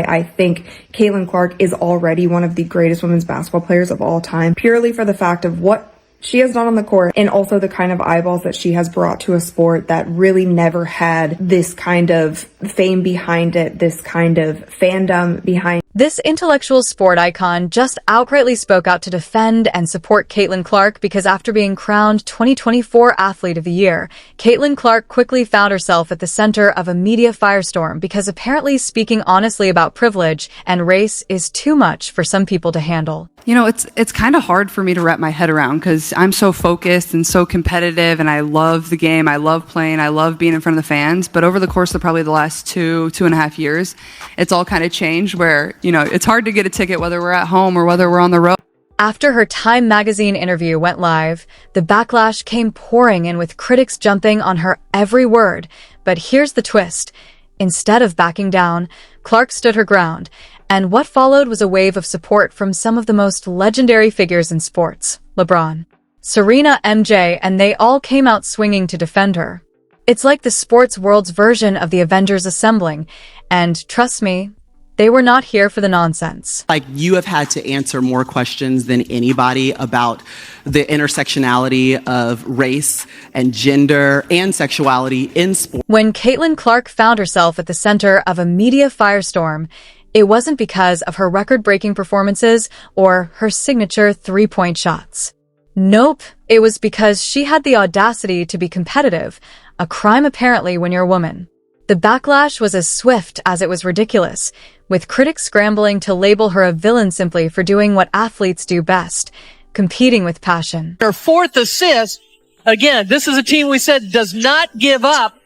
I think Caitlin Clark is already one of the greatest women's basketball players of all time, purely for the fact of what she has done on the court and also the kind of eyeballs that she has brought to a sport that really never had this kind of fame behind it, this kind of fandom behind. This intellectual sport icon just outrightly spoke out to defend and support Caitlin Clark because after being crowned 2024 Athlete of the Year, Caitlin Clark quickly found herself at the center of a media firestorm because apparently speaking honestly about privilege and race is too much for some people to handle. You know, it's kind of hard for me to wrap my head around because I'm so focused and so competitive and I love the game. I love playing. I love being in front of the fans. But over the course of probably the last two and a half years, it's all kind of changed where, you know, it's hard to get a ticket whether we're at home or whether we're on the road. After her Time magazine interview went live, the backlash came pouring in with critics jumping on her every word. But here's the twist. Instead of backing down, Clark stood her ground. And what followed was a wave of support from some of the most legendary figures in sports. LeBron, Serena, MJ, and they all came out swinging to defend her. It's like the sports world's version of the Avengers assembling. And trust me, they were not here for the nonsense. Like, you have had to answer more questions than anybody about the intersectionality of race and gender and sexuality in sport. When Caitlin Clark found herself at the center of a media firestorm, it wasn't because of her record-breaking performances or her signature three-point shots. Nope, it was because she had the audacity to be competitive, a crime apparently when you're a woman. The backlash was as swift as it was ridiculous, with critics scrambling to label her a villain simply for doing what athletes do best, competing with passion. Her fourth assist, again, this is a team we said does not give up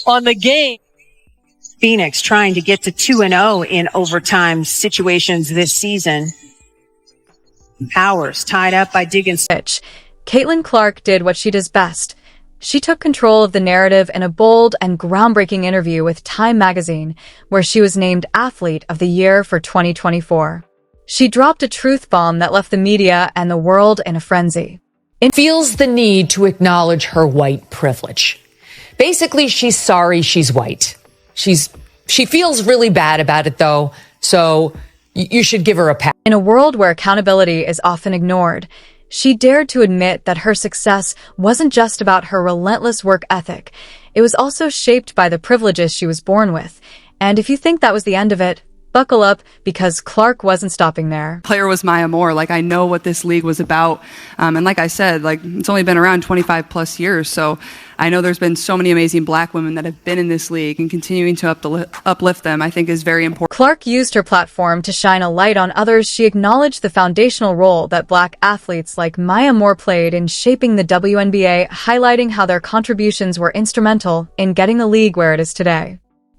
on the game. Phoenix trying to get to 2-0 in overtime situations this season. Powers tied up by Diggins. Caitlin Clark did what she does best. She took control of the narrative in a bold and groundbreaking interview with Time magazine, where she was named Athlete of the Year for 2024. She dropped a truth bomb that left the media and the world in a frenzy. Feels the need to acknowledge her white privilege. Basically, she's sorry she's white. She feels really bad about it, though, so you should give her a pat. In a world where accountability is often ignored, she dared to admit that her success wasn't just about her relentless work ethic. It was also shaped by the privileges she was born with. And if you think that was the end of it, buckle up, because Clark wasn't stopping there. Player was my amour. Like, I know what this league was about. And like I said, like, it's only been around 25 plus years. So I know there's been so many amazing black women that have been in this league, and continuing to uplift them, I think, is very important. Clark used her platform to shine a light on others. She acknowledged the foundational role that black athletes like Maya Moore played in shaping the WNBA, highlighting how their contributions were instrumental in getting the league where it is today.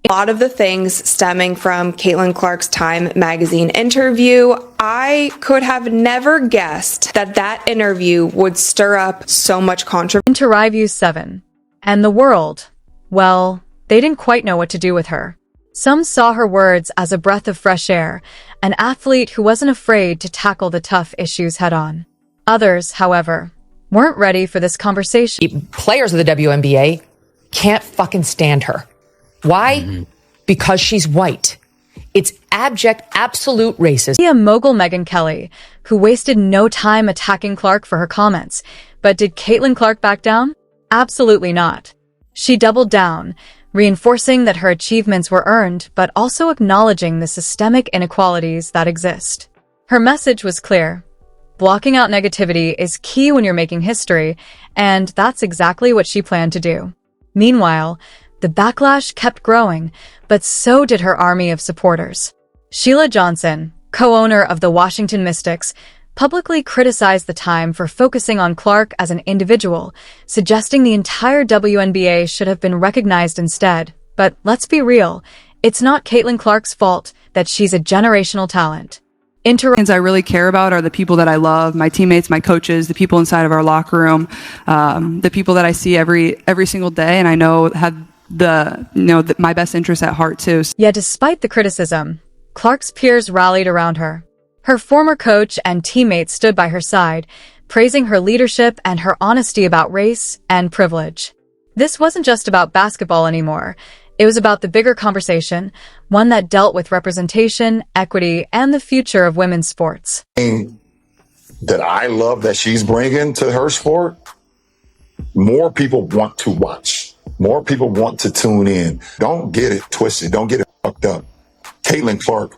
A lot of the things stemming from Caitlin Clark's Time magazine interview, I could have never guessed that that interview would stir up so much controversy. Into Review 7. And the world, well, they didn't quite know what to do with her. Some saw her words as a breath of fresh air, an athlete who wasn't afraid to tackle the tough issues head-on. Others, however, weren't ready for this conversation. Players of the WNBA can't fucking stand her. Why? Because she's white. It's abject, absolute racism. Media mogul Megyn Kelly, who wasted no time attacking Clark for her comments. But did Caitlin Clark back down? Absolutely not. She doubled down, reinforcing that her achievements were earned, but also acknowledging the systemic inequalities that exist. Her message was clear. Blocking out negativity is key when you're making history, and that's exactly what she planned to do. Meanwhile, the backlash kept growing, but so did her army of supporters. Sheila Johnson, co-owner of the Washington Mystics, publicly criticized the Time for focusing on Clark as an individual, suggesting the entire WNBA should have been recognized instead. But let's be real, it's not Caitlin Clark's fault that she's a generational talent. I really care about are the people that I love, my teammates, my coaches, the people inside of our locker room, the people that I see every single day, and I know have my best interests at heart too. Yet despite the criticism, Clark's peers rallied around her. Her former coach and teammates stood by her side, praising her leadership and her honesty about race and privilege. This wasn't just about basketball anymore. It was about the bigger conversation, one that dealt with representation, equity, and the future of women's sports. That I love that she's bringing to her sport, more people want to watch. More people want to tune in. Don't get it twisted. Don't get it fucked up. Caitlin Clark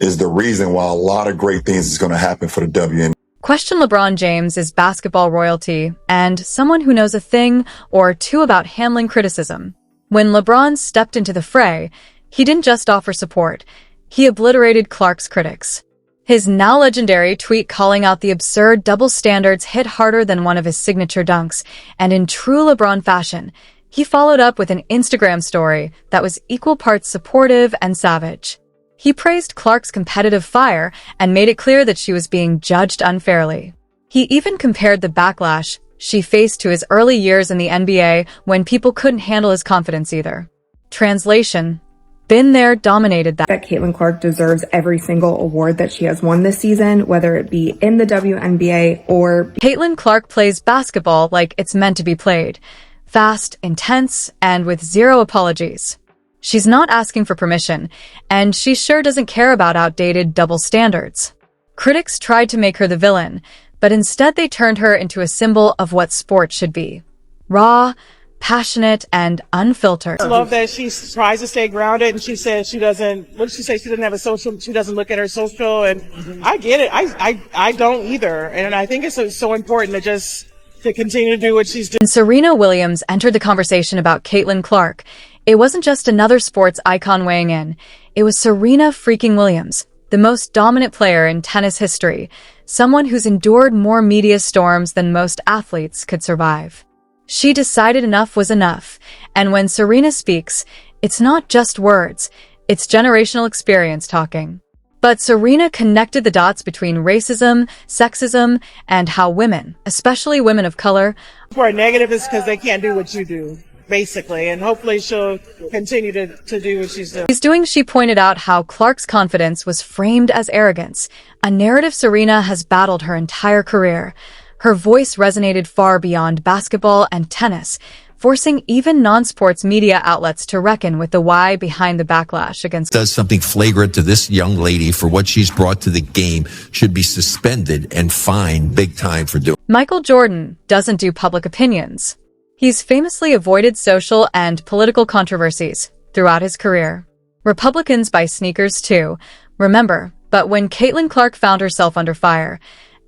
is the reason why a lot of great things is going to happen for the WNBA. Question LeBron James is basketball royalty and someone who knows a thing or two about handling criticism. When LeBron stepped into the fray, he didn't just offer support. He obliterated Clark's critics. His now legendary tweet calling out the absurd double standards hit harder than one of his signature dunks, and in true LeBron fashion, he followed up with an Instagram story that was equal parts supportive and savage. He praised Clark's competitive fire and made it clear that she was being judged unfairly. He even compared the backlash she faced to his early years in the NBA when people couldn't handle his confidence either. Translation: been there, dominated that. Caitlin Clark deserves every single award that she has won this season, whether it be in the WNBA or... Caitlin Clark plays basketball like it's meant to be played. Fast, intense, and with zero apologies. She's not asking for permission, and she sure doesn't care about outdated double standards. Critics tried to make her the villain, but instead they turned her into a symbol of what sport should be. Raw, passionate, and unfiltered. I love that she tries to stay grounded, and she says she doesn't, what did she say? She doesn't have a social, she doesn't look at her social, and I get it. I don't either. And I think it's so important to just to continue to do what she's doing. When Serena Williams entered the conversation about Caitlin Clark, it wasn't just another sports icon weighing in. It was Serena freaking Williams, the most dominant player in tennis history, someone who's endured more media storms than most athletes could survive. She decided enough was enough, and when Serena speaks, it's not just words, it's generational experience talking. But Serena connected the dots between racism, sexism, and how women, especially women of color, For a negative is because they can't do what you do, basically, and hopefully she'll continue to do what she's doing. She pointed out how Clark's confidence was framed as arrogance, a narrative Serena has battled her entire career. Her voice resonated far beyond basketball and tennis, forcing even non-sports media outlets to reckon with the why behind the backlash against... Does something flagrant to this young lady for what she's brought to the game should be suspended and fined big time for doing. Michael Jordan doesn't do public opinions. He's famously avoided social and political controversies throughout his career. Republicans buy sneakers too, remember, but when Caitlin Clark found herself under fire,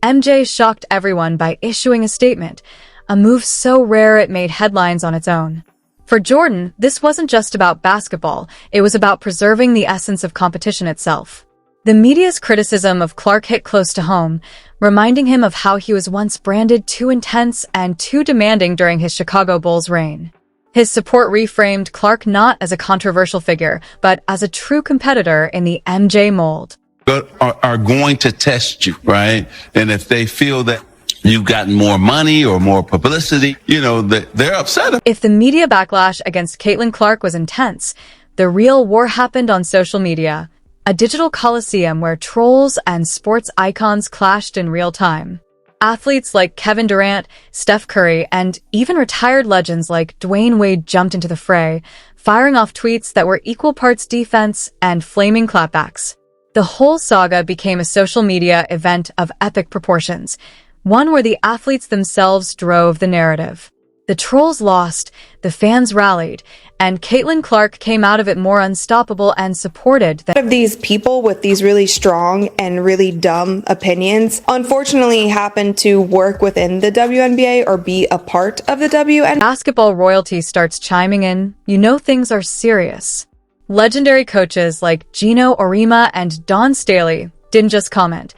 MJ shocked everyone by issuing a statement, a move so rare it made headlines on its own. For Jordan, this wasn't just about basketball, it was about preserving the essence of competition itself. The media's criticism of Clark hit close to home, reminding him of how he was once branded too intense and too demanding during his Chicago Bulls reign. His support reframed Clark not as a controversial figure, but as a true competitor in the MJ mold. Are going to test you, right? And if they feel that you've gotten more money or more publicity, they're upset. If the media backlash against Caitlin Clark was intense, the real war happened on social media, a digital coliseum where trolls and sports icons clashed in real time. Athletes like Kevin Durant, Steph Curry, and even retired legends like Dwayne Wade jumped into the fray, firing off tweets that were equal parts defense and flaming clapbacks. The whole saga became a social media event of epic proportions, one where the athletes themselves drove the narrative. The trolls lost, the fans rallied, and Caitlin Clark came out of it more unstoppable and supported than... Of these people with these really strong and really dumb opinions, unfortunately happen to work within the WNBA or be a part of the WNBA. Basketball royalty starts chiming in, you know things are serious. Legendary coaches like Gino Auriemma and Dawn Staley didn't just comment.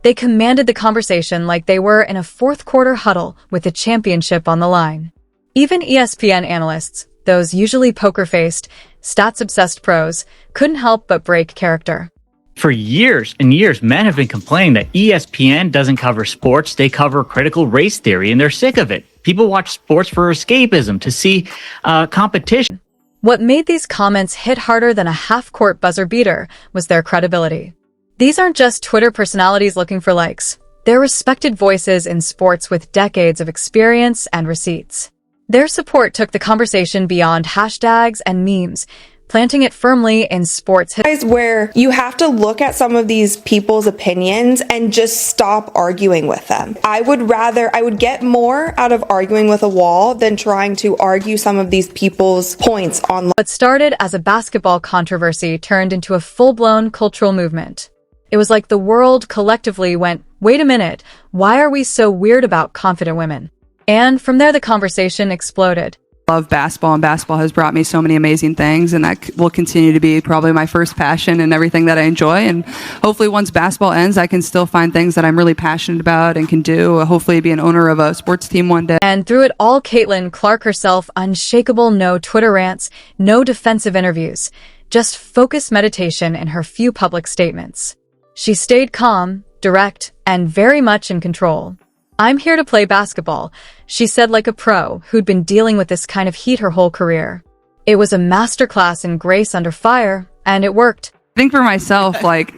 They commanded the conversation like they were in a fourth-quarter huddle with the championship on the line. Even ESPN analysts, those usually poker-faced, stats-obsessed pros, couldn't help but break character. For years and years, men have been complaining that ESPN doesn't cover sports, they cover critical race theory, and they're sick of it. People watch sports for escapism, to see competition. What made these comments hit harder than a half-court buzzer beater was their credibility. These aren't just Twitter personalities looking for likes. They're respected voices in sports with decades of experience and receipts. Their support took the conversation beyond hashtags and memes, planting it firmly in sports history. Where you have to look at some of these people's opinions and just stop arguing with them. I would get more out of arguing with a wall than trying to argue some of these people's points online. What started as a basketball controversy turned into a full-blown cultural movement. It was like the world collectively went, wait a minute, why are we so weird about confident women? And from there, the conversation exploded. Love basketball, and basketball has brought me so many amazing things, and that will continue to be probably my first passion and everything that I enjoy. And hopefully once basketball ends, I can still find things that I'm really passionate about and can do. Hopefully be an owner of a sports team one day. And through it all, Caitlin Clark herself, unshakable, no Twitter rants, no defensive interviews, just focused meditation in her few public statements. She stayed calm, direct, and very much in control. I'm here to play basketball, she said like a pro who'd been dealing with this kind of heat her whole career. It was a masterclass in grace under fire, and it worked. I think for myself, like,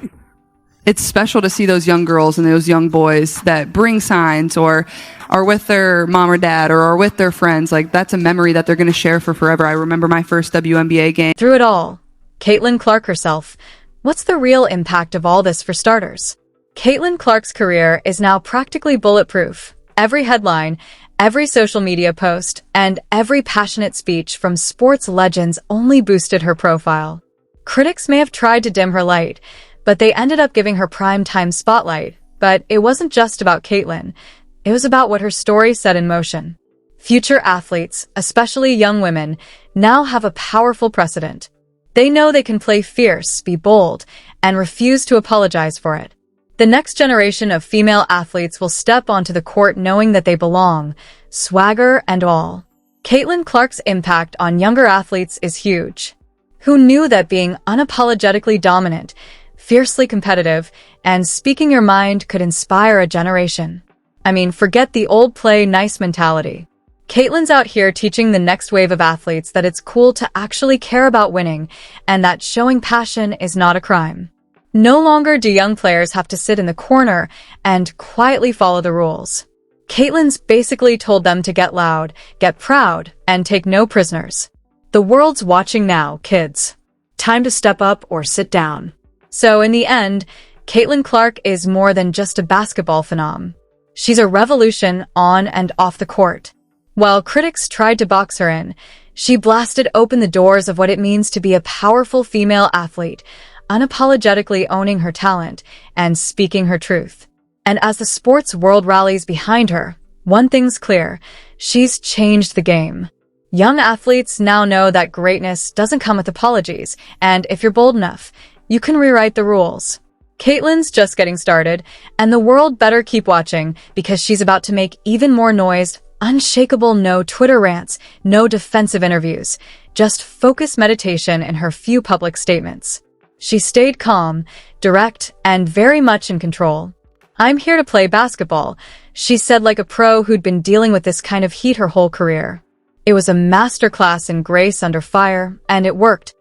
it's special to see those young girls and those young boys that bring signs or are with their mom or dad or are with their friends. Like, that's a memory that they're going to share for forever. I remember my first WNBA game. Through it all, Caitlin Clark herself. What's the real impact of all this for starters? Caitlin Clark's career is now practically bulletproof. Every headline, every social media post, and every passionate speech from sports legends only boosted her profile. Critics may have tried to dim her light, but they ended up giving her primetime spotlight. But it wasn't just about Caitlin. It was about what her story set in motion. Future athletes, especially young women, now have a powerful precedent. They know they can play fierce, be bold, and refuse to apologize for it. The next generation of female athletes will step onto the court knowing that they belong, swagger and all. Caitlin Clark's impact on younger athletes is huge. Who knew that being unapologetically dominant, fiercely competitive, and speaking your mind could inspire a generation? I mean, forget the old play nice mentality. Caitlin's out here teaching the next wave of athletes that it's cool to actually care about winning and that showing passion is not a crime. No longer do young players have to sit in the corner and quietly follow the rules. Caitlin's basically told them to get loud, get proud, and take no prisoners. The world's watching now, kids. Time to step up or sit down. So in the end, Caitlin Clark is more than just a basketball phenom. She's a revolution on and off the court. While critics tried to box her in, she blasted open the doors of what it means to be a powerful female athlete, unapologetically owning her talent and speaking her truth. And as the sports world rallies behind her, one thing's clear, she's changed the game. Young athletes now know that greatness doesn't come with apologies, and if you're bold enough, you can rewrite the rules. Caitlin's just getting started, and the world better keep watching because she's about to make even more noise. Unshakable, no Twitter rants, no defensive interviews, just focused meditation in her few public statements. She stayed calm, direct, and very much in control. I'm here to play basketball, she said like a pro who'd been dealing with this kind of heat her whole career. It was a masterclass in grace under fire, and it worked.